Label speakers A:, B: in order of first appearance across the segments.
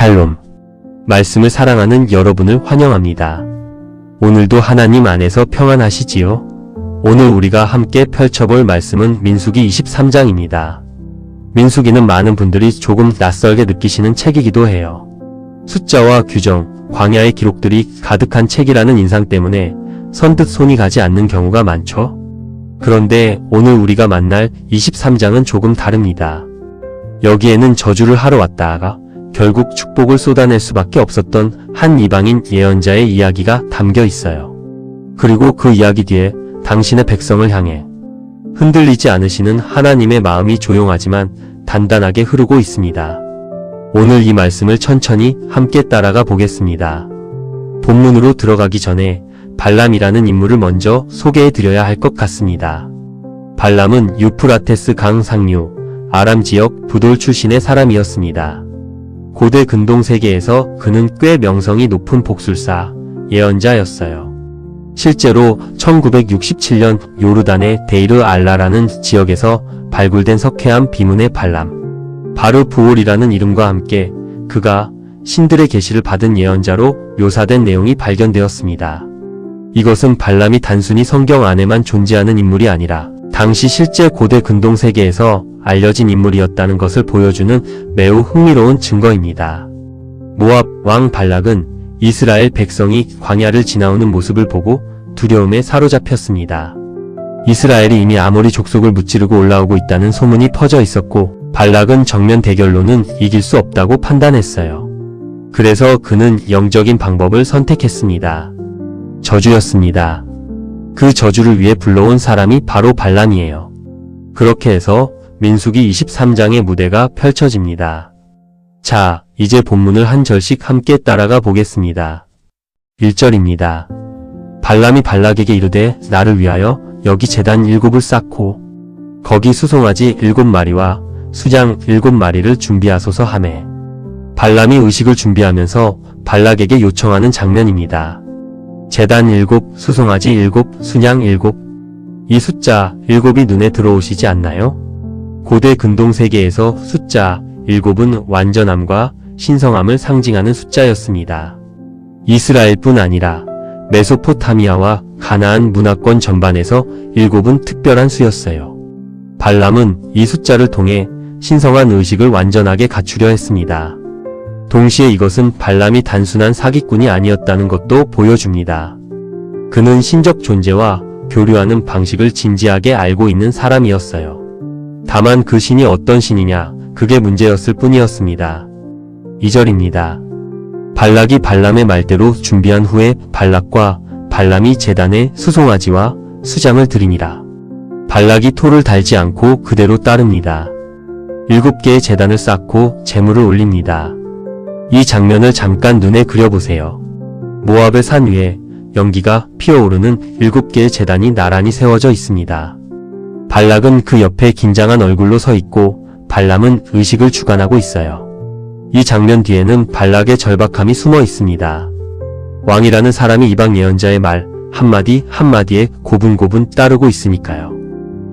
A: 샬롬. 말씀을 사랑하는 여러분을 환영합니다. 오늘도 하나님 안에서 평안하시지요? 오늘 우리가 함께 펼쳐볼 말씀은 민수기 23장입니다. 민수기는 많은 분들이 조금 낯설게 느끼시는 책이기도 해요. 숫자와 규정, 광야의 기록들이 가득한 책이라는 인상 때문에 선뜻 손이 가지 않는 경우가 많죠? 그런데 오늘 우리가 만날 23장은 조금 다릅니다. 여기에는 저주를 하러 왔다가 결국 축복을 쏟아낼 수밖에 없었던 한 이방인 예언자의 이야기가 담겨 있어요. 그리고 그 이야기 뒤에 당신의 백성을 향해 흔들리지 않으시는 하나님의 마음이 조용하지만 단단하게 흐르고 있습니다. 오늘 이 말씀을 천천히 함께 따라가 보겠습니다. 본문으로 들어가기 전에 발람이라는 인물을 먼저 소개해 드려야 할 것 같습니다. 발람은 유프라테스 강 상류 아람 지역 부돌 출신의 사람이었습니다. 고대 근동 세계에서 그는 꽤 명성이 높은 복술사, 예언자였어요. 실제로 1967년 요르단의 데이르 알라라는 지역에서 발굴된 석회암 비문의 발람, 바르부올이라는 이름과 함께 그가 신들의 계시를 받은 예언자로 묘사된 내용이 발견되었습니다. 이것은 발람이 단순히 성경 안에만 존재하는 인물이 아니라 당시 실제 고대 근동 세계에서 알려진 인물이었다는 것을 보여주는 매우 흥미로운 증거입니다. 모압 왕 발락은 이스라엘 백성이 광야를 지나오는 모습을 보고 두려움에 사로잡혔습니다. 이스라엘이 이미 아모리 족속을 무찌르고 올라오고 있다는 소문이 퍼져 있었고 발락은 정면 대결로는 이길 수 없다고 판단했어요. 그래서 그는 영적인 방법을 선택했습니다. 저주였습니다. 그 저주를 위해 불러온 사람이 바로 발람이에요. 그렇게 해서 민수기 23장의 무대가 펼쳐집니다. 자, 이제 본문을 한 절씩 함께 따라가 보겠습니다. 1절입니다. 발람이 발락에게 이르되 나를 위하여 여기 제단 7을 쌓고 거기 수송아지 7마리와 수장 7마리를 준비하소서 하매 발람이 의식을 준비하면서 발락에게 요청하는 장면입니다. 제단 7, 수송아지 7, 순양 7. 이 숫자 7이 눈에 들어오시지 않나요? 고대 근동 세계에서 숫자 7은 완전함과 신성함을 상징하는 숫자였습니다. 이스라엘뿐 아니라 메소포타미아와 가나안 문화권 전반에서 7은 특별한 수였어요. 발람은 이 숫자를 통해 신성한 의식을 완전하게 갖추려 했습니다. 동시에 이것은 발람이 단순한 사기꾼이 아니었다는 것도 보여줍니다. 그는 신적 존재와 교류하는 방식을 진지하게 알고 있는 사람이었어요. 다만 그 신이 어떤 신이냐, 그게 문제였을 뿐이었습니다. 2절입니다. 발락이 발람의 말대로 준비한 후에 발락과 발람이 제단에 수송아지와 수장을 드리니라. 발락이 토를 달지 않고 그대로 따릅니다. 7개의 제단을 쌓고 제물을 올립니다. 이 장면을 잠깐 눈에 그려보세요. 모압의 산 위에 연기가 피어오르는 7개의 제단이 나란히 세워져 있습니다. 발락은 그 옆에 긴장한 얼굴로 서 있고 발람은 의식을 주관하고 있어요. 이 장면 뒤에는 발락의 절박함이 숨어 있습니다. 왕이라는 사람이 이방 예언자의 말 한마디 한마디에 고분고분 따르고 있으니까요.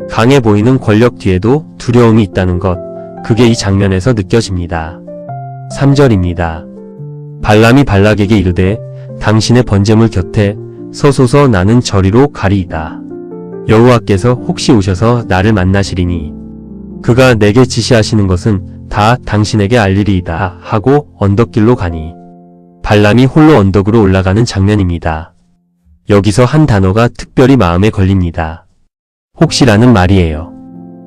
A: 강해 보이는 권력 뒤에도 두려움이 있다는 것, 그게 이 장면에서 느껴집니다. 3절입니다. 발람이 발락에게 이르되 당신의 번제물 곁에 서소서 나는 저리로 가리이다. 여호와께서 혹시 오셔서 나를 만나시리니 그가 내게 지시하시는 것은 다 당신에게 알리리이다 하고 언덕길로 가니 발람이 홀로 언덕으로 올라가는 장면입니다. 여기서 한 단어가 특별히 마음에 걸립니다. 혹시라는 말이에요.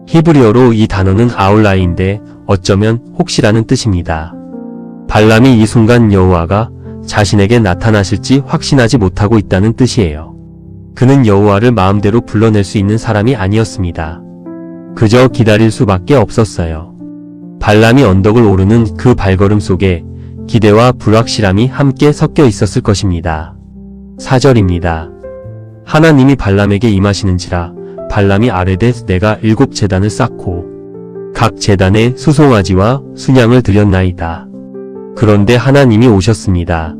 A: 히브리어로 이 단어는 아울라이인데 어쩌면 혹시라는 뜻입니다. 발람이 이 순간 여호와가 자신에게 나타나실지 확신하지 못하고 있다는 뜻이에요. 그는 여호와를 마음대로 불러낼 수 있는 사람이 아니었습니다. 그저 기다릴 수밖에 없었어요. 발람이 언덕을 오르는 그 발걸음 속에 기대와 불확실함이 함께 섞여 있었을 것입니다. 4절입니다. 하나님이 발람에게 임하시는지라 발람이 아뢰되 내가 7제단을 쌓고 각 제단에 수송아지와 순양을 드렸나이다. 그런데 하나님이 오셨습니다.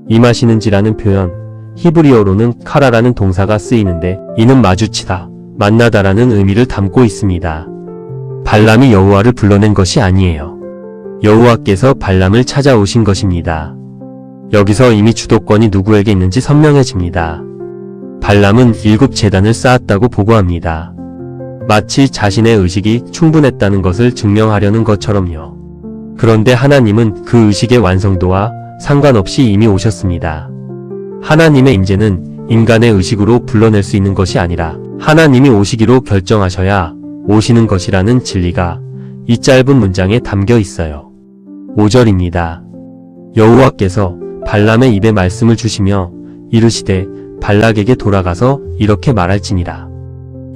A: 임하시는지라는 표현, 히브리어로는 카라라는 동사가 쓰이는데 이는 마주치다, 만나다라는 의미를 담고 있습니다. 발람이 여호와를 불러낸 것이 아니에요. 여호와께서 발람을 찾아오신 것입니다. 여기서 이미 주도권이 누구에게 있는지 선명해집니다. 발람은 7제단을 쌓았다고 보고합니다. 마치 자신의 의식이 충분했다는 것을 증명하려는 것처럼요. 그런데 하나님은 그 의식의 완성도와 상관없이 이미 오셨습니다. 하나님의 임재는 인간의 의식으로 불러낼 수 있는 것이 아니라 하나님이 오시기로 결정하셔야 오시는 것이라는 진리가 이 짧은 문장에 담겨 있어요. 5절입니다. 여호와께서 발람의 입에 말씀을 주시며 이르시되 발락에게 돌아가서 이렇게 말할지니라.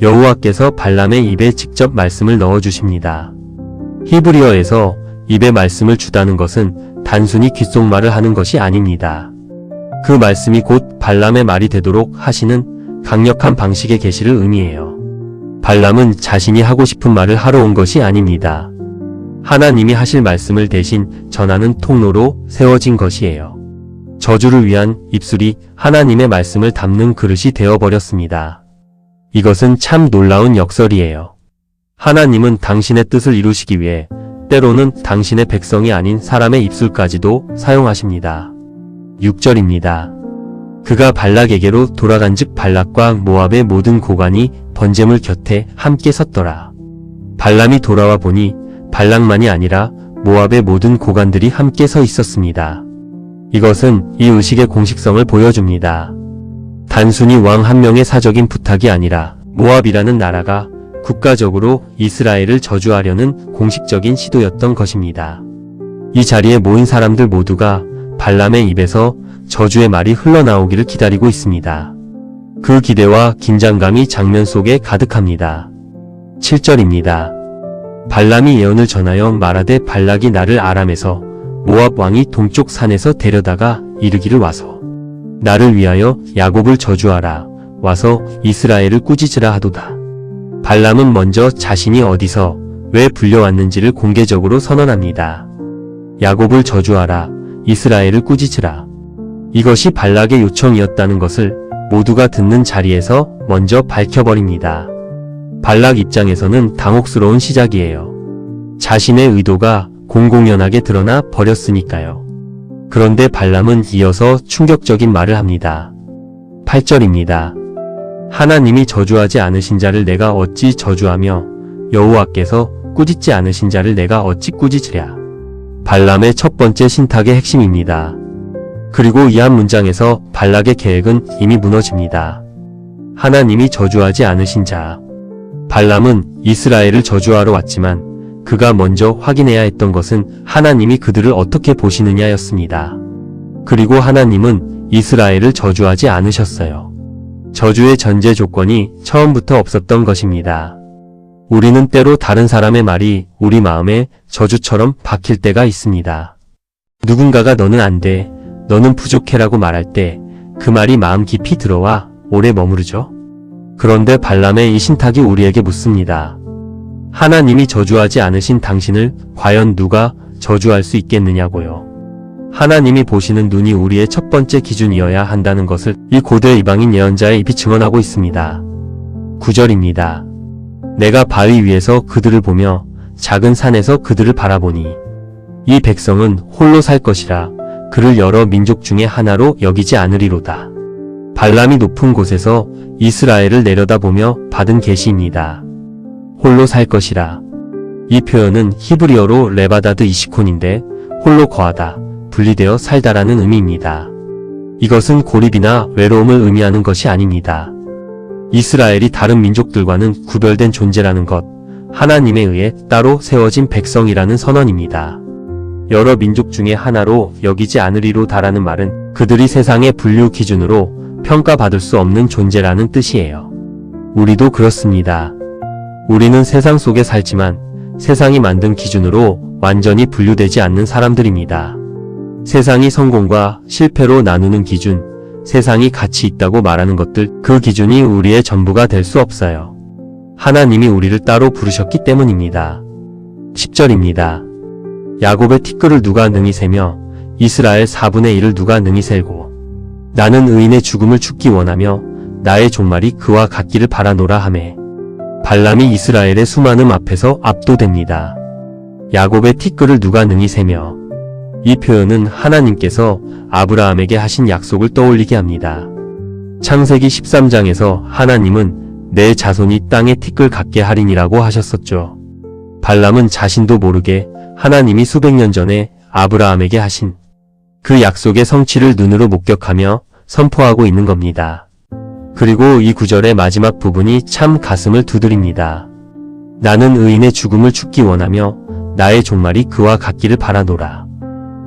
A: 여호와께서 발람의 입에 직접 말씀을 넣어주십니다. 히브리어에서 입에 말씀을 주다는 것은 단순히 귓속말을 하는 것이 아닙니다. 그 말씀이 곧 발람의 말이 되도록 하시는 강력한 방식의 계시를 의미해요. 발람은 자신이 하고 싶은 말을 하러 온 것이 아닙니다. 하나님이 하실 말씀을 대신 전하는 통로로 세워진 것이에요. 저주를 위한 입술이 하나님의 말씀을 담는 그릇이 되어버렸습니다. 이것은 참 놀라운 역설이에요. 하나님은 당신의 뜻을 이루시기 위해 때로는 당신의 백성이 아닌 사람의 입술까지도 사용하십니다. 6절입니다. 그가 발락에게로 돌아간즉 발락과 모압의 모든 고관이 번제물 곁에 함께 섰더라. 발람이 돌아와 보니 발락만이 아니라 모압의 모든 고관들이 함께 서 있었습니다. 이것은 이 의식의 공식성을 보여줍니다. 단순히 왕 한 명의 사적인 부탁이 아니라 모압이라는 나라가 국가적으로 이스라엘을 저주하려는 공식적인 시도였던 것입니다. 이 자리에 모인 사람들 모두가 발람의 입에서 저주의 말이 흘러나오기를 기다리고 있습니다. 그 기대와 긴장감이 장면 속에 가득합니다. 7절입니다. 발람이 예언을 전하여 말하되 발락이 나를 아람에서 모압 왕이 동쪽 산에서 데려다가 이르기를 와서 나를 위하여 야곱을 저주하라 와서 이스라엘을 꾸짖으라 하도다. 발람은 먼저 자신이 어디서 왜 불려왔는지를 공개적으로 선언합니다. 야곱을 저주하라, 이스라엘을 꾸짖으라. 이것이 발락의 요청이었다는 것을 모두가 듣는 자리에서 먼저 밝혀버립니다. 발락 입장에서는 당혹스러운 시작이에요. 자신의 의도가 공공연하게 드러나 버렸으니까요. 그런데 발람은 이어서 충격적인 말을 합니다. 8절입니다. 하나님이 저주하지 않으신 자를 내가 어찌 저주하며 여호와께서 꾸짖지 않으신 자를 내가 어찌 꾸짖으랴. 발람의 첫 번째 신탁의 핵심입니다. 그리고 이 한 문장에서 발락의 계획은 이미 무너집니다. 하나님이 저주하지 않으신 자. 발람은 이스라엘을 저주하러 왔지만 그가 먼저 확인해야 했던 것은 하나님이 그들을 어떻게 보시느냐였습니다. 그리고 하나님은 이스라엘을 저주하지 않으셨어요. 저주의 전제 조건이 처음부터 없었던 것입니다. 우리는 때로 다른 사람의 말이 우리 마음에 저주처럼 박힐 때가 있습니다. 누군가가 너는 안 돼, 너는 부족해라고 말할 때 그 말이 마음 깊이 들어와 오래 머무르죠. 그런데 발람의 이 신탁이 우리에게 묻습니다. 하나님이 저주하지 않으신 당신을 과연 누가 저주할 수 있겠느냐고요. 하나님이 보시는 눈이 우리의 첫 번째 기준이어야 한다는 것을 이 고대 이방인 예언자의 입이 증언하고 있습니다. 9절입니다. 내가 바위 위에서 그들을 보며 작은 산에서 그들을 바라보니 이 백성은 홀로 살 것이라 그를 여러 민족 중에 하나로 여기지 않으리로다. 발람이 높은 곳에서 이스라엘을 내려다보며 받은 계시입니다. 홀로 살 것이라. 이 표현은 히브리어로 레바다드 이시콘인데 홀로 거하다, 분리되어 살다라는 의미입니다. 이것은 고립이나 외로움을 의미하는 것이 아닙니다. 이스라엘이 다른 민족들과는 구별된 존재라는 것, 하나님에 의해 따로 세워진 백성이라는 선언입니다. 여러 민족 중에 하나로 여기지 않으리로다라는 말은 그들이 세상의 분류 기준으로 평가받을 수 없는 존재라는 뜻이에요. 우리도 그렇습니다. 우리는 세상 속에 살지만 세상이 만든 기준으로 완전히 분류되지 않는 사람들입니다. 세상이 성공과 실패로 나누는 기준, 세상이 가치 있다고 말하는 것들, 그 기준이 우리의 전부가 될 수 없어요. 하나님이 우리를 따로 부르셨기 때문입니다. 10절입니다. 야곱의 티끌을 누가 능히 세며 이스라엘 4분의 1을 누가 능히 셀고 나는 의인의 죽음을 죽기 원하며 나의 종말이 그와 같기를 바라노라 하매 발람이 이스라엘의 수많음 앞에서 압도됩니다. 야곱의 티끌을 누가 능히 세며. 이 표현은 하나님께서 아브라함에게 하신 약속을 떠올리게 합니다. 창세기 13장에서 하나님은 내 자손이 땅의 티끌 같게 하리니라고 하셨었죠. 발람은 자신도 모르게 하나님이 수백 년 전에 아브라함에게 하신 그 약속의 성취를 눈으로 목격하며 선포하고 있는 겁니다. 그리고 이 구절의 마지막 부분이 참 가슴을 두드립니다. 나는 의인의 죽음을 죽기 원하며 나의 종말이 그와 같기를 바라노라.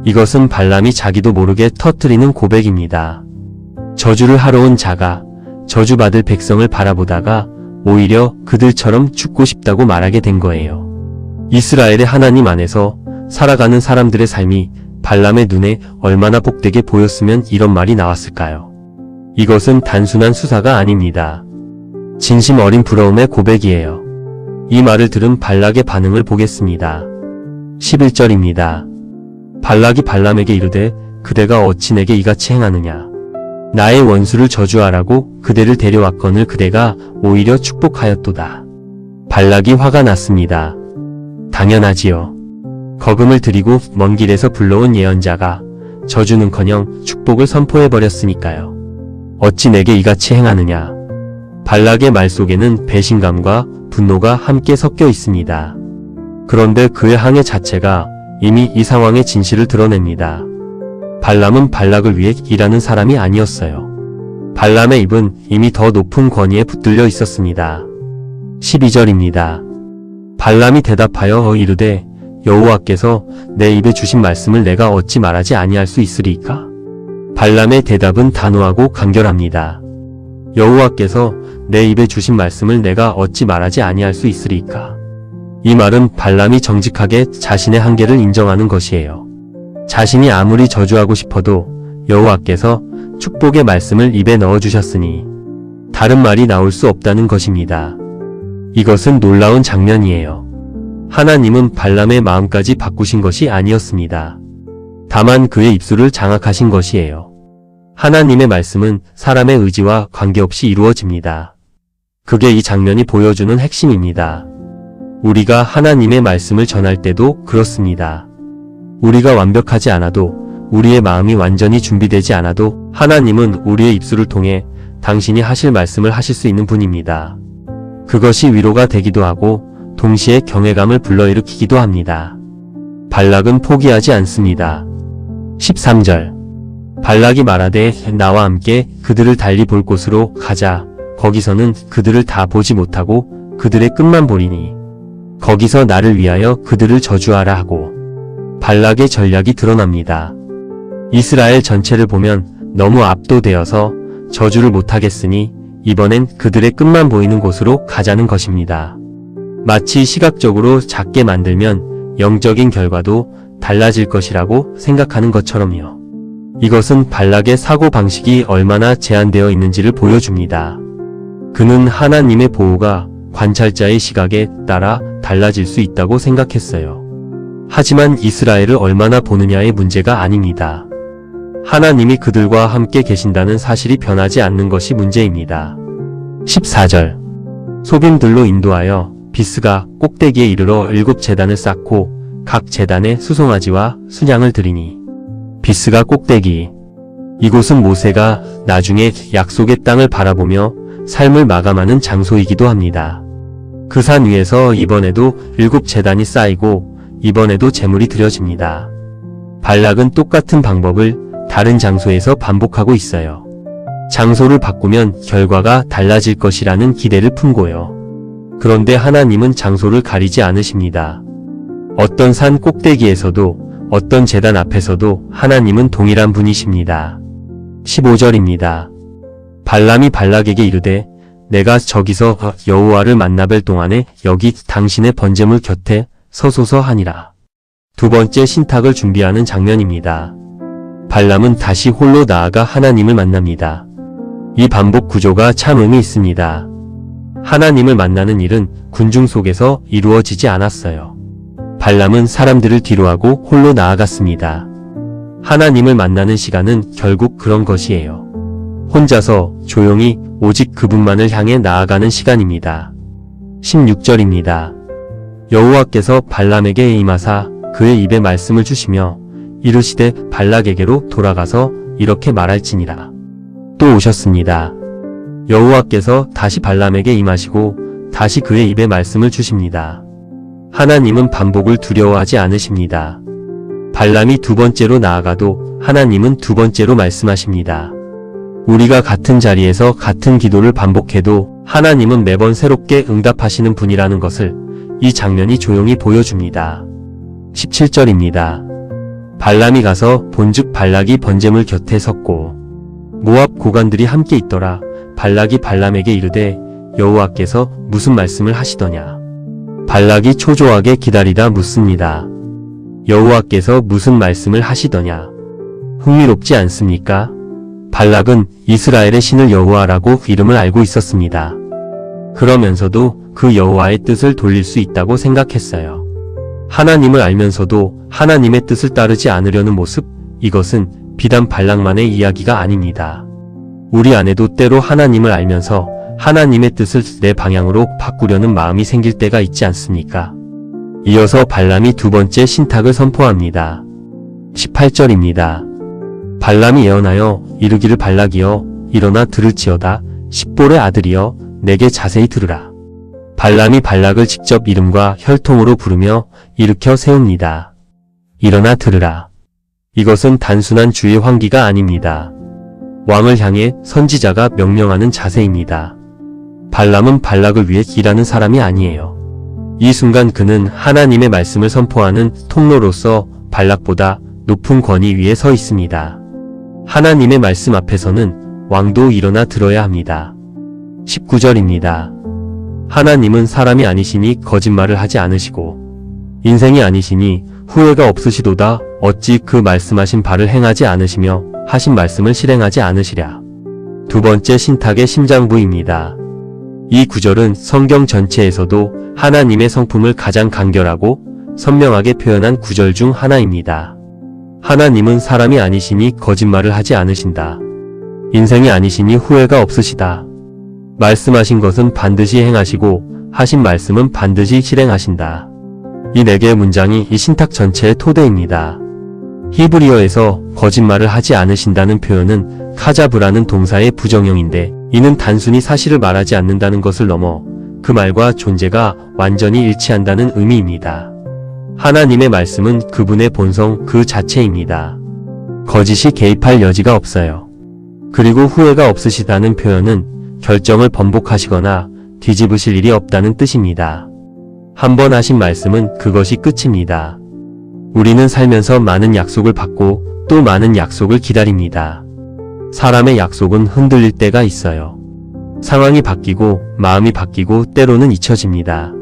A: 이것은 발람이 자기도 모르게 터뜨리는 고백입니다. 저주를 하러 온 자가 저주받을 백성을 바라보다가 오히려 그들처럼 죽고 싶다고 말하게 된 거예요. 이스라엘의 하나님 안에서 살아가는 사람들의 삶이 발람의 눈에 얼마나 복되게 보였으면 이런 말이 나왔을까요? 이것은 단순한 수사가 아닙니다. 진심 어린 부러움의 고백이에요. 이 말을 들은 발락의 반응을 보겠습니다. 11절입니다. 발락이 발람에게 이르되 그대가 어찌 내게 이같이 행하느냐. 나의 원수를 저주하라고 그대를 데려왔거늘 그대가 오히려 축복하였도다. 발락이 화가 났습니다. 당연하지요. 거금을 들이고 먼 길에서 불러온 예언자가 저주는커녕 축복을 선포해버렸으니까요. 어찌 내게 이같이 행하느냐. 발락의 말 속에는 배신감과 분노가 함께 섞여 있습니다. 그런데 그의 항해 자체가 이미 이 상황의 진실을 드러냅니다. 발람은 발락을 위해 일하는 사람이 아니었어요. 발람의 입은 이미 더 높은 권위에 붙들려 있었습니다. 12절입니다. 발람이 대답하여 이르되 여호와께서 내 입에 주신 말씀을 내가 어찌 말하지 아니할 수 있으리까? 발람의 대답은 단호하고 간결합니다. 여호와께서 내 입에 주신 말씀을 내가 어찌 말하지 아니할 수 있으리까? 이 말은 발람이 정직하게 자신의 한계를 인정하는 것이에요. 자신이 아무리 저주하고 싶어도 여호와께서 축복의 말씀을 입에 넣어주셨으니 다른 말이 나올 수 없다는 것입니다. 이것은 놀라운 장면이에요. 하나님은 발람의 마음까지 바꾸신 것이 아니었습니다. 다만 그의 입술을 장악하신 것이에요. 하나님의 말씀은 사람의 의지와 관계없이 이루어집니다. 그게 이 장면이 보여주는 핵심입니다. 우리가 하나님의 말씀을 전할 때도 그렇습니다. 우리가 완벽하지 않아도, 우리의 마음이 완전히 준비되지 않아도 하나님은 우리의 입술을 통해 당신이 하실 말씀을 하실 수 있는 분입니다. 그것이 위로가 되기도 하고 동시에 경외감을 불러일으키기도 합니다. 발락은 포기하지 않습니다. 13절. 발락이 말하되 나와 함께 그들을 달리 볼 곳으로 가자. 거기서는 그들을 다 보지 못하고 그들의 끝만 보리니 거기서 나를 위하여 그들을 저주하라 하고. 발락의 전략이 드러납니다. 이스라엘 전체를 보면 너무 압도되어서 저주를 못하겠으니 이번엔 그들의 끝만 보이는 곳으로 가자는 것입니다. 마치 시각적으로 작게 만들면 영적인 결과도 달라질 것이라고 생각하는 것처럼요. 이것은 발락의 사고방식이 얼마나 제한되어 있는지를 보여줍니다. 그는 하나님의 보호가 관찰자의 시각에 따라 달라질 수 있다고 생각했어요. 하지만 이스라엘을 얼마나 보느냐의 문제가 아닙니다. 하나님이 그들과 함께 계신다는 사실이 변하지 않는 것이 문제입니다. 14절. 소빔들로 인도하여 비스가 꼭대기에 이르러 7 제단을 쌓고 각 제단에 수송아지와 순양을 드리니. 비스가 꼭대기. 이곳은 모세가 나중에 약속의 땅을 바라보며 삶을 마감하는 장소이기도 합니다. 그 산 위에서 이번에도 7 제단이 쌓이고 이번에도 제물이 드려집니다. 발락은 똑같은 방법을 다른 장소에서 반복하고 있어요. 장소를 바꾸면 결과가 달라질 것이라는 기대를 품고요. 그런데 하나님은 장소를 가리지 않으십니다. 어떤 산 꼭대기에서도 어떤 제단 앞에서도 하나님은 동일한 분이십니다. 15절입니다. 발람이 발락에게 이르되 내가 저기서 여호와를 만나뵐 동안에 여기 당신의 번제물 곁에 서소서 하니라. 두 번째 신탁을 준비하는 장면입니다. 발람은 다시 홀로 나아가 하나님을 만납니다. 이 반복 구조가 참 의미 있습니다. 하나님을 만나는 일은 군중 속에서 이루어지지 않았어요. 발람은 사람들을 뒤로하고 홀로 나아갔습니다. 하나님을 만나는 시간은 결국 그런 것이에요. 혼자서 조용히 오직 그분만을 향해 나아가는 시간입니다. 16절입니다. 여호와께서 발람에게 임하사 그의 입에 말씀을 주시며 이르시되 발락에게로 돌아가서 이렇게 말할지니라. 또 오셨습니다. 여호와께서 다시 발람에게 임하시고 다시 그의 입에 말씀을 주십니다. 하나님은 반복을 두려워하지 않으십니다. 발람이 두 번째로 나아가도 하나님은 두 번째로 말씀하십니다. 우리가 같은 자리에서 같은 기도를 반복해도 하나님은 매번 새롭게 응답하시는 분이라는 것을 이 장면이 조용히 보여줍니다. 17절입니다. 발람이 가서 본즉 발락이 번제물 곁에 섰고 모압 고관들이 함께 있더라. 발락이 발람에게 이르되 여호와께서 무슨 말씀을 하시더냐. 발락이 초조하게 기다리다 묻습니다. 여호와께서 무슨 말씀을 하시더냐. 흥미롭지 않습니까? 발락은 이스라엘의 신을 여호와라고 이름을 알고 있었습니다. 그러면서도 그 여호와의 뜻을 돌릴 수 있다고 생각했어요. 하나님을 알면서도 하나님의 뜻을 따르지 않으려는 모습, 이것은 비단 발락만의 이야기가 아닙니다. 우리 안에도 때로 하나님을 알면서 하나님의 뜻을 내 방향으로 바꾸려는 마음이 생길 때가 있지 않습니까? 이어서 발람이 두 번째 신탁을 선포합니다. 18절입니다. 발람이 예언하여 이르기를 발락이여 일어나 들을지어다. 십볼의 아들이여 내게 자세히 들으라. 발람이 발락을 직접 이름과 혈통으로 부르며 일으켜 세웁니다. 일어나 들으라. 이것은 단순한 주의 환기가 아닙니다. 왕을 향해 선지자가 명령하는 자세입니다. 발람은 발락을 위해 일하는 사람이 아니에요. 이 순간 그는 하나님의 말씀을 선포하는 통로로서 발락보다 높은 권위 위에 서 있습니다. 하나님의 말씀 앞에서는 왕도 일어나 들어야 합니다. 19절입니다. 하나님은 사람이 아니시니 거짓말을 하지 않으시고 인생이 아니시니 후회가 없으시도다. 어찌 그 말씀하신 바를 행하지 않으시며 하신 말씀을 실행하지 않으시랴. 두 번째 신탁의 심장부입니다. 이 구절은 성경 전체에서도 하나님의 성품을 가장 간결하고 선명하게 표현한 구절 중 하나입니다. 하나님은 사람이 아니시니 거짓말을 하지 않으신다. 인생이 아니시니 후회가 없으시다. 말씀하신 것은 반드시 행하시고 하신 말씀은 반드시 실행하신다. 이 네 개의 문장이 이 신탁 전체의 토대입니다. 히브리어에서 거짓말을 하지 않으신다는 표현은 카자브라는 동사의 부정형인데 이는 단순히 사실을 말하지 않는다는 것을 넘어 그 말과 존재가 완전히 일치한다는 의미입니다. 하나님의 말씀은 그분의 본성 그 자체입니다. 거짓이 개입할 여지가 없어요. 그리고 후회가 없으시다는 표현은 결정을 번복하시거나 뒤집으실 일이 없다는 뜻입니다. 한 번 하신 말씀은 그것이 끝입니다. 우리는 살면서 많은 약속을 받고 또 많은 약속을 기다립니다. 사람의 약속은 흔들릴 때가 있어요. 상황이 바뀌고 마음이 바뀌고 때로는 잊혀집니다.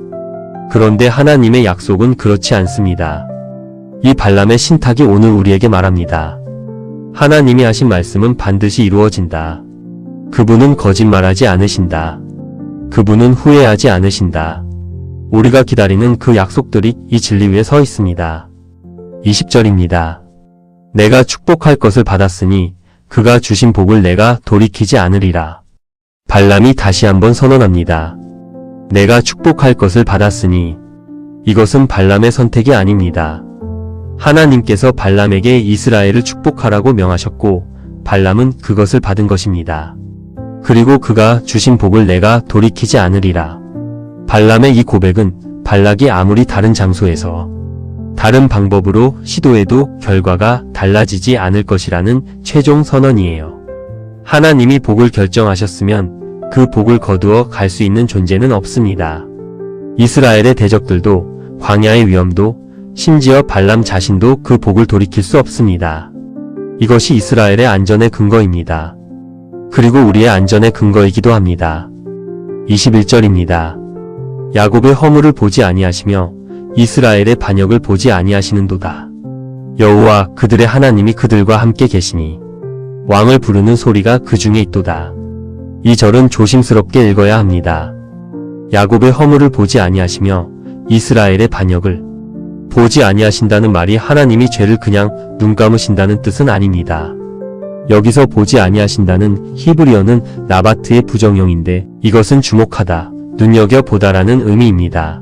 A: 그런데 하나님의 약속은 그렇지 않습니다. 이 발람의 신탁이 오늘 우리에게 말합니다. 하나님이 하신 말씀은 반드시 이루어진다. 그분은 거짓말하지 않으신다. 그분은 후회하지 않으신다. 우리가 기다리는 그 약속들이 이 진리 위에 서 있습니다. 20절입니다. 내가 축복할 것을 받았으니 그가 주신 복을 내가 돌이키지 않으리라. 발람이 다시 한번 선언합니다. 내가 축복할 것을 받았으니 이것은 발람의 선택이 아닙니다. 하나님께서 발람에게 이스라엘을 축복하라고 명하셨고 발람은 그것을 받은 것입니다. 그리고 그가 주신 복을 내가 돌이키지 않으리라. 발람의 이 고백은 발락이 아무리 다른 장소에서 다른 방법으로 시도해도 결과가 달라지지 않을 것이라는 최종 선언이에요. 하나님이 복을 결정하셨으면 그 복을 거두어 갈 수 있는 존재는 없습니다. 이스라엘의 대적들도 광야의 위험도 심지어 발람 자신도 그 복을 돌이킬 수 없습니다. 이것이 이스라엘의 안전의 근거입니다. 그리고 우리의 안전의 근거이기도 합니다. 21절입니다. 야곱의 허물을 보지 아니하시며 이스라엘의 반역을 보지 아니하시는도다. 여호와 그들의 하나님이 그들과 함께 계시니 왕을 부르는 소리가 그 중에 있도다. 이 절은 조심스럽게 읽어야 합니다. 야곱의 허물을 보지 아니하시며 이스라엘의 반역을 보지 아니하신다는 말이 하나님이 죄를 그냥 눈 감으신다는 뜻은 아닙니다. 여기서 보지 아니하신다는 히브리어는 나바트의 부정형인데 이것은 주목하다, 눈여겨보다라는 의미입니다.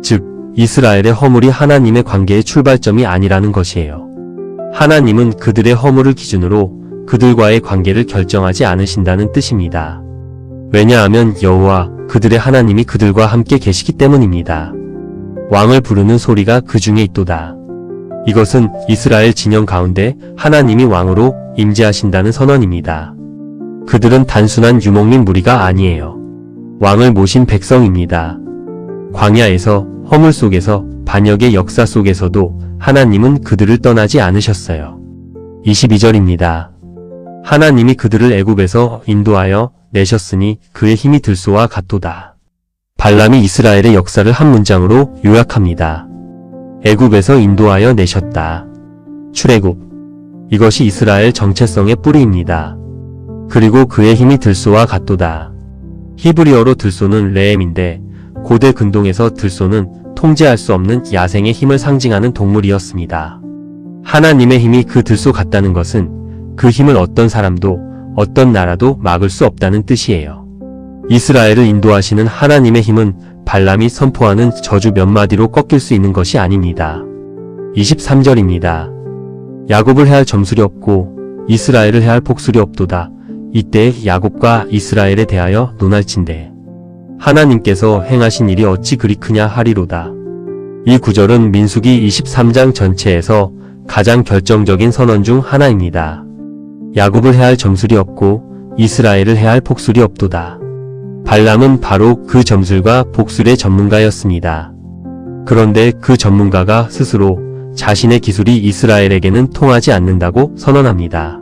A: 즉, 이스라엘의 허물이 하나님의 관계의 출발점이 아니라는 것이에요. 하나님은 그들의 허물을 기준으로 그들과의 관계를 결정하지 않으신다는 뜻입니다. 왜냐하면 여호와 그들의 하나님이 그들과 함께 계시기 때문입니다. 왕을 부르는 소리가 그 중에 있도다. 이것은 이스라엘 진영 가운데 하나님이 왕으로 임재하신다는 선언입니다. 그들은 단순한 유목민 무리가 아니에요. 왕을 모신 백성입니다. 광야에서, 허물 속에서, 반역의 역사 속에서도 하나님은 그들을 떠나지 않으셨어요. 22절입니다. 하나님이 그들을 애굽에서 인도하여 내셨으니 그의 힘이 들소와 같도다. 발람이 이스라엘의 역사를 한 문장으로 요약합니다. 애굽에서 인도하여 내셨다. 출애굽. 이것이 이스라엘 정체성의 뿌리입니다. 그리고 그의 힘이 들소와 같도다. 히브리어로 들소는 레엠인데 고대 근동에서 들소는 통제할 수 없는 야생의 힘을 상징하는 동물이었습니다. 하나님의 힘이 그 들소 같다는 것은 그 힘을 어떤 사람도 어떤 나라도 막을 수 없다는 뜻이에요. 이스라엘을 인도하시는 하나님의 힘은 발람이 선포하는 저주 몇 마디로 꺾일 수 있는 것이 아닙니다. 23절입니다. 야곱을 해할 점술이 없고 이스라엘을 해할 복술이 없도다. 이때 야곱과 이스라엘에 대하여 논할진대 하나님께서 행하신 일이 어찌 그리 크냐 하리로다. 이 구절은 민수기 23장 전체에서 가장 결정적인 선언 중 하나입니다. 야곱을 해할 점술이 없고 이스라엘을 해할 복술이 없도다. 발람은 바로 그 점술과 복술의 전문가였습니다. 그런데 그 전문가가 스스로 자신의 기술이 이스라엘에게는 통하지 않는다고 선언합니다.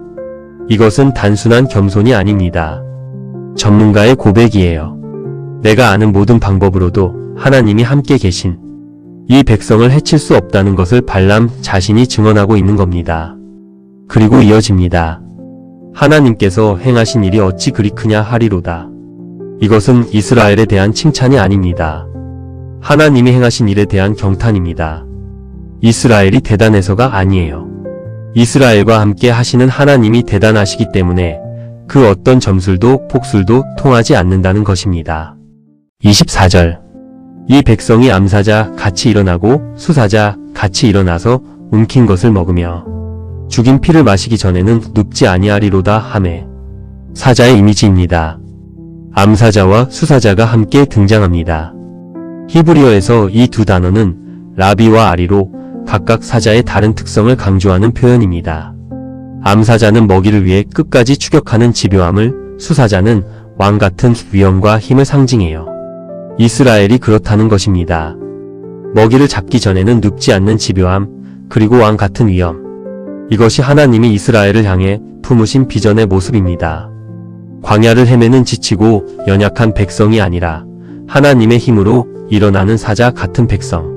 A: 이것은 단순한 겸손이 아닙니다. 전문가의 고백이에요. 내가 아는 모든 방법으로도 하나님이 함께 계신 이 백성을 해칠 수 없다는 것을 발람 자신이 증언하고 있는 겁니다. 그리고 이어집니다. 하나님께서 행하신 일이 어찌 그리 크냐 하리로다. 이것은 이스라엘에 대한 칭찬이 아닙니다. 하나님이 행하신 일에 대한 경탄입니다. 이스라엘이 대단해서가 아니에요. 이스라엘과 함께 하시는 하나님이 대단하시기 때문에 그 어떤 점술도 복술도 통하지 않는다는 것입니다. 24절. 이 백성이 암사자 같이 일어나고 수사자 같이 일어나서 움킨 것을 먹으며 죽인 피를 마시기 전에는 눕지 아니하리로다 하매. 사자의 이미지입니다. 암사자와 수사자가 함께 등장합니다. 히브리어에서 이 두 단어는 라비와 아리로 각각 사자의 다른 특성을 강조하는 표현입니다. 암사자는 먹이를 위해 끝까지 추격하는 집요함을, 수사자는 왕 같은 위엄과 힘을 상징해요. 이스라엘이 그렇다는 것입니다. 먹이를 잡기 전에는 눕지 않는 집요함, 그리고 왕 같은 위엄. 이것이 하나님이 이스라엘을 향해 품으신 비전의 모습입니다. 광야를 헤매는 지치고 연약한 백성이 아니라 하나님의 힘으로 일어나는 사자 같은 백성.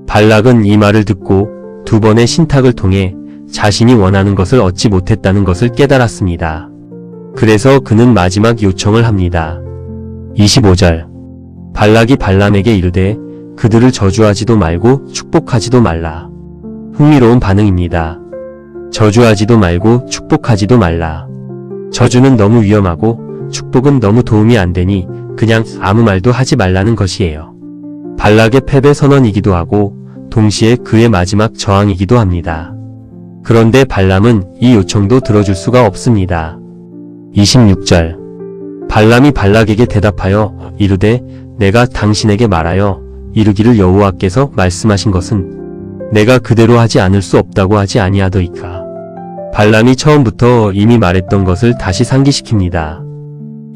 A: 발락은 이 말을 듣고 두 번의 신탁을 통해 자신이 원하는 것을 얻지 못했다는 것을 깨달았습니다. 그래서 그는 마지막 요청을 합니다. 25절. 발락이 발람에게 이르되 그들을 저주하지도 말고 축복하지도 말라. 흥미로운 반응입니다. 저주하지도 말고 축복하지도 말라. 저주는 너무 위험하고 축복은 너무 도움이 안 되니 그냥 아무 말도 하지 말라는 것이에요. 발락의 패배 선언이기도 하고 동시에 그의 마지막 저항이기도 합니다. 그런데 발람은 이 요청도 들어줄 수가 없습니다. 26절. 발람이 발락에게 대답하여 이르되 내가 당신에게 말하여 이르기를 여호와께서 말씀하신 것은 내가 그대로 하지 않을 수 없다고 하지 아니하더이까. 발람이 처음부터 이미 말했던 것을 다시 상기시킵니다.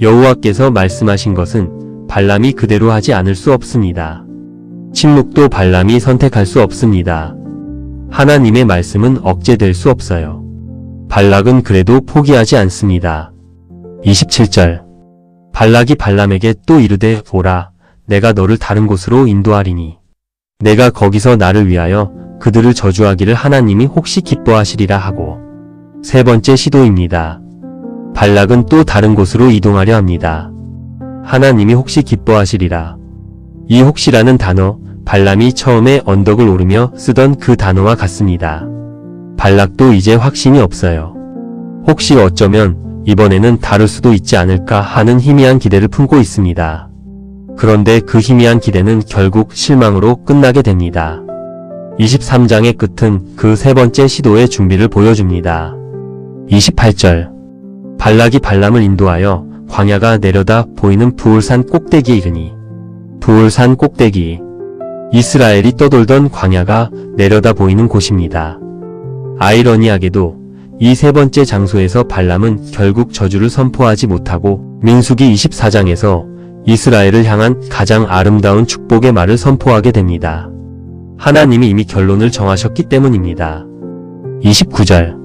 A: 여호와께서 말씀하신 것은 발람이 그대로 하지 않을 수 없습니다. 침묵도 발람이 선택할 수 없습니다. 하나님의 말씀은 억제될 수 없어요. 발락은 그래도 포기하지 않습니다. 27절. 발락이 발람에게 또 이르되 보라, 내가 너를 다른 곳으로 인도하리니 내가 거기서 나를 위하여 그들을 저주하기를 하나님이 혹시 기뻐하시리라 하고. 세 번째 시도입니다. 발락은 또 다른 곳으로 이동하려 합니다. 하나님이 혹시 기뻐하시리라. 이 혹시라는 단어, 발람이 처음에 언덕을 오르며 쓰던 그 단어와 같습니다. 발락도 이제 확신이 없어요. 혹시 어쩌면 이번에는 다를 수도 있지 않을까 하는 희미한 기대를 품고 있습니다. 그런데 그 희미한 기대는 결국 실망으로 끝나게 됩니다. 23장의 끝은 그 세 번째 시도의 준비를 보여줍니다. 28절. 발락이 발람을 인도하여 광야가 내려다 보이는 부올산 꼭대기에 이르니. 부올산 꼭대기. 이스라엘이 떠돌던 광야가 내려다 보이는 곳입니다. 아이러니하게도 이 세 번째 장소에서 발람은 결국 저주를 선포하지 못하고 민수기 24장에서 이스라엘을 향한 가장 아름다운 축복의 말을 선포하게 됩니다. 하나님이 이미 결론을 정하셨기 때문입니다. 29절.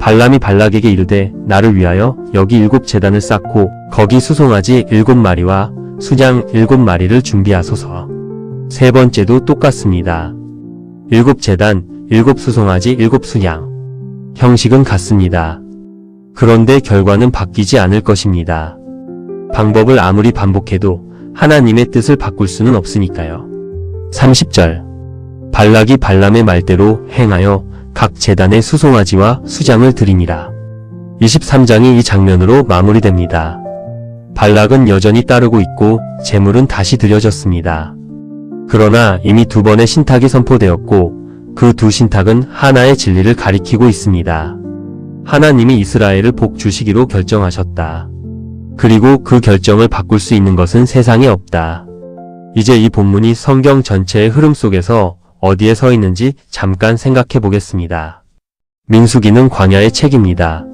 A: 발람이 발락에게 이르되 나를 위하여 여기 7제단을 쌓고 거기 수송아지 7마리와 수장 7마리를 준비하소서. 세 번째도 똑같습니다. 7제단, 7수송아지, 7수양. 형식은 같습니다. 그런데 결과는 바뀌지 않을 것입니다. 방법을 아무리 반복해도 하나님의 뜻을 바꿀 수는 없으니까요. 30절. 발락이 발람의 말대로 행하여 각 제단에 수송아지와 수장을 드리니라. 23장이 이 장면으로 마무리됩니다. 발락은 여전히 따르고 있고 제물은 다시 드려졌습니다. 그러나 이미 2번의 신탁이 선포되었고 그 두 신탁은 하나의 진리를 가리키고 있습니다. 하나님이 이스라엘을 복 주시기로 결정하셨다. 그리고 그 결정을 바꿀 수 있는 것은 세상에 없다. 이제 이 본문이 성경 전체의 흐름 속에서 어디에 서 있는지 잠깐 생각해 보겠습니다. 민수기는 광야의 책입니다.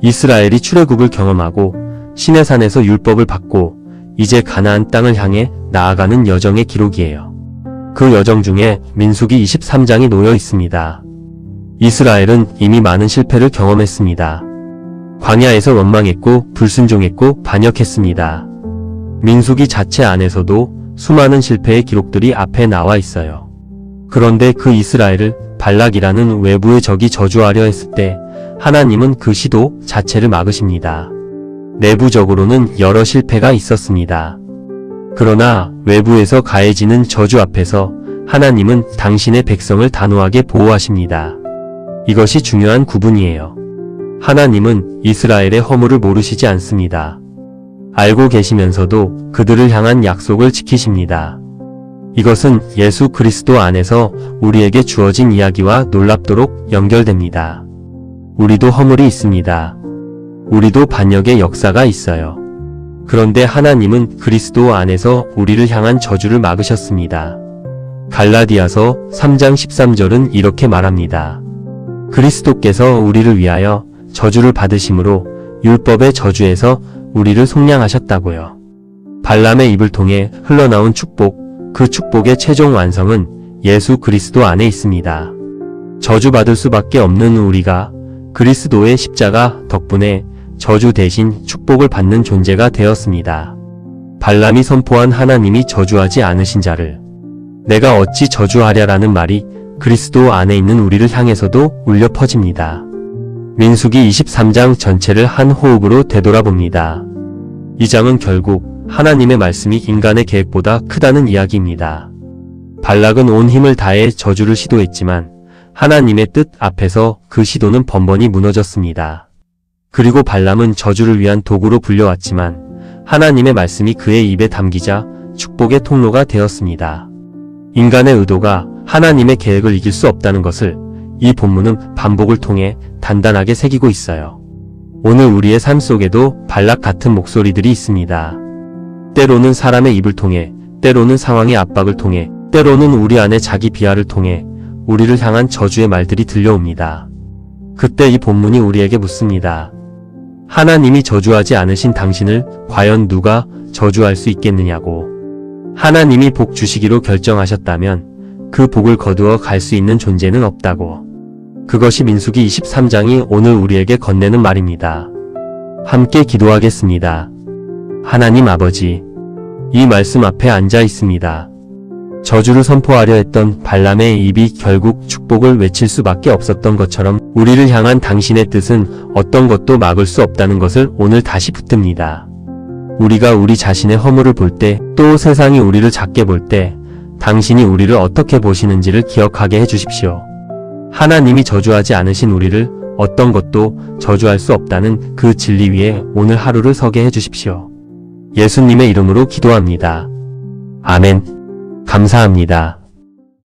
A: 이스라엘이 출애굽을 경험하고 시내산에서 율법을 받고 이제 가나안 땅을 향해 나아가는 여정의 기록이에요. 그 여정 중에 민수기 23장이 놓여 있습니다. 이스라엘은 이미 많은 실패를 경험했습니다. 광야에서 원망했고 불순종했고 반역했습니다. 민수기 자체 안에서도 수많은 실패의 기록들이 앞에 나와 있어요. 그런데 그 이스라엘을 발락이라는 외부의 적이 저주하려 했을 때 하나님은 그 시도 자체를 막으십니다. 내부적으로는 여러 실패가 있었습니다. 그러나 외부에서 가해지는 저주 앞에서 하나님은 당신의 백성을 단호하게 보호하십니다. 이것이 중요한 구분이에요. 하나님은 이스라엘의 허물을 모르시지 않습니다. 알고 계시면서도 그들을 향한 약속을 지키십니다. 이것은 예수 그리스도 안에서 우리에게 주어진 이야기와 놀랍도록 연결됩니다. 우리도 허물이 있습니다. 우리도 반역의 역사가 있어요. 그런데 하나님은 그리스도 안에서 우리를 향한 저주를 막으셨습니다. 갈라디아서 3장 13절은 이렇게 말합니다. 그리스도께서 우리를 위하여 저주를 받으심으로 율법의 저주에서 우리를 속량하셨다고요. 발람의 입을 통해 흘러나온 축복, 그 축복의 최종 완성은 예수 그리스도 안에 있습니다. 저주받을 수밖에 없는 우리가 그리스도의 십자가 덕분에 저주 대신 축복을 받는 존재가 되었습니다. 발람이 선포한 하나님이 저주하지 않으신 자를 내가 어찌 저주하랴라는 말이 그리스도 안에 있는 우리를 향해서도 울려 퍼집니다. 민수기 23장 전체를 한 호흡으로 되돌아봅니다. 이 장은 결국 하나님의 말씀이 인간의 계획보다 크다는 이야기입니다. 발락은 온 힘을 다해 저주를 시도했지만 하나님의 뜻 앞에서 그 시도는 번번이 무너졌습니다. 그리고 발람은 저주를 위한 도구로 불려왔지만 하나님의 말씀이 그의 입에 담기자 축복의 통로가 되었습니다. 인간의 의도가 하나님의 계획을 이길 수 없다는 것을 이 본문은 반복을 통해 단단하게 새기고 있어요. 오늘 우리의 삶 속에도 발락 같은 목소리들이 있습니다. 때로는 사람의 입을 통해, 때로는 상황의 압박을 통해, 때로는 우리 안에 자기 비하를 통해 우리를 향한 저주의 말들이 들려옵니다. 그때 이 본문이 우리에게 묻습니다. 하나님이 저주하지 않으신 당신을 과연 누가 저주할 수 있겠느냐고. 하나님이 복 주시기로 결정하셨다면 그 복을 거두어 갈 수 있는 존재는 없다고. 그것이 민수기 23장이 오늘 우리에게 건네는 말입니다. 함께 기도하겠습니다. 하나님 아버지, 이 말씀 앞에 앉아 있습니다. 저주를 선포하려 했던 발람의 입이 결국 축복을 외칠 수밖에 없었던 것처럼 우리를 향한 당신의 뜻은 어떤 것도 막을 수 없다는 것을 오늘 다시 붙듭니다. 우리가 우리 자신의 허물을 볼 때, 또 세상이 우리를 작게 볼 때 당신이 우리를 어떻게 보시는지를 기억하게 해주십시오. 하나님이 저주하지 않으신 우리를 어떤 것도 저주할 수 없다는 그 진리 위에 오늘 하루를 서게 해주십시오. 예수님의 이름으로 기도합니다. 아멘. 감사합니다.